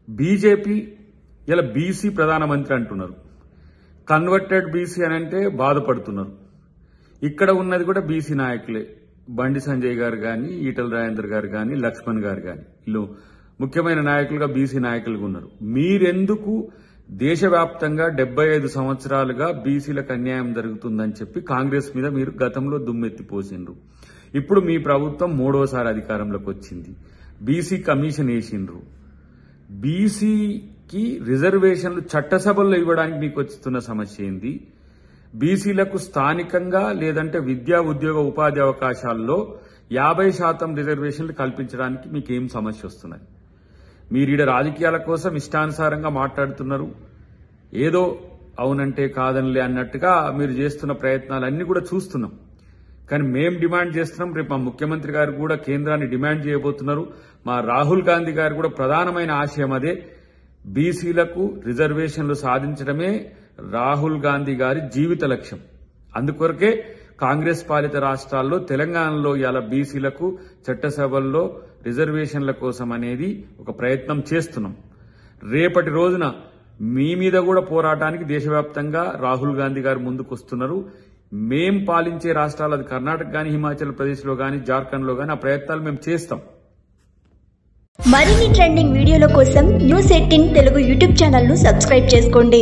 BJP ఇలా BC ప్రధానమంత్రి అంటున్నారు. కన్వర్టెడ్ బీసీ అని అంటే బాధపడుతున్నారు. ఇక్కడ ఉన్నది కూడా బీసీ నాయకులే. బండి సంజయ్ గారు గాని, ఈటల రాజేందర్ గారు గాని, లక్ష్మణ్ గారు గాని, వీళ్ళు ముఖ్యమైన నాయకులుగా బీసీ నాయకులుగా ఉన్నారు. మీరెందుకు దేశవ్యాప్తంగా 75 సంవత్సరాలుగా బీసీలకు అన్యాయం జరుగుతుందని చెప్పి కాంగ్రెస్ మీద మీరు గతంలో దుమ్మెత్తిపోసిండ్రు. ఇప్పుడు మీ ప్రభుత్వం మూడోసారి అధికారంలోకి వచ్చింది. బీసీ కమిషన్ వేసిండ్రు. బీసీకి రిజర్వేషన్లు చట్టసభల్లో ఇవ్వడానికి మీకు వస్తున్న సమస్య ఏంది? బీసీలకు స్థానికంగా లేదంటే విద్యా ఉద్యోగ ఉపాధి అవకాశాల్లో 50% రిజర్వేషన్లు కల్పించడానికి మీకు ఏం సమస్య వస్తున్నాయి? మీరీడ రాజకీయాల కోసం ఇష్టానుసారంగా మాట్లాడుతున్నారు. ఏదో అవునంటే కాదనిలే అన్నట్టుగా మీరు చేస్తున్న ప్రయత్నాలన్నీ కూడా చూస్తున్నాం. కానీ మేం డిమాండ్ చేస్తున్నాం. రేపు మా ముఖ్యమంత్రి గారు కూడా కేంద్రాన్ని డిమాండ్ చేయబోతున్నారు. మా రాహుల్ గాంధీ గారు కూడా ప్రధానమైన ఆశయం అదే. బీసీలకు రిజర్వేషన్లు సాధించడమే రాహుల్ గాంధీ గారి జీవిత లక్ష్యం. అందుకొరకే కాంగ్రెస్ పాలిత రాష్ట్రాల్లో తెలంగాణలో ఇలా బీసీలకు చట్టసభల్లో రిజర్వేషన్ల కోసం అనేది ఒక ప్రయత్నం చేస్తున్నాం. రేపటి రోజున మీ మీద కూడా పోరాటానికి దేశవ్యాప్తంగా రాహుల్ గాంధీ గారు ముందుకు వస్తున్నారు. మేం పాలించే రాష్ట్రాలు, అది కర్ణాటక గాని, హిమాచల్ ప్రదేశ్ లో గాని, జార్ఖండ్ లో గాని ఆ ప్రయత్నాలు మేము చేస్తాం. మరిన్ని ట్రెండింగ్ వీడియోల కోసం న్యూస్ 18 తెలుగు యూట్యూబ్ ఛానల్ ను సబ్స్క్రైబ్ చేసుకోండి.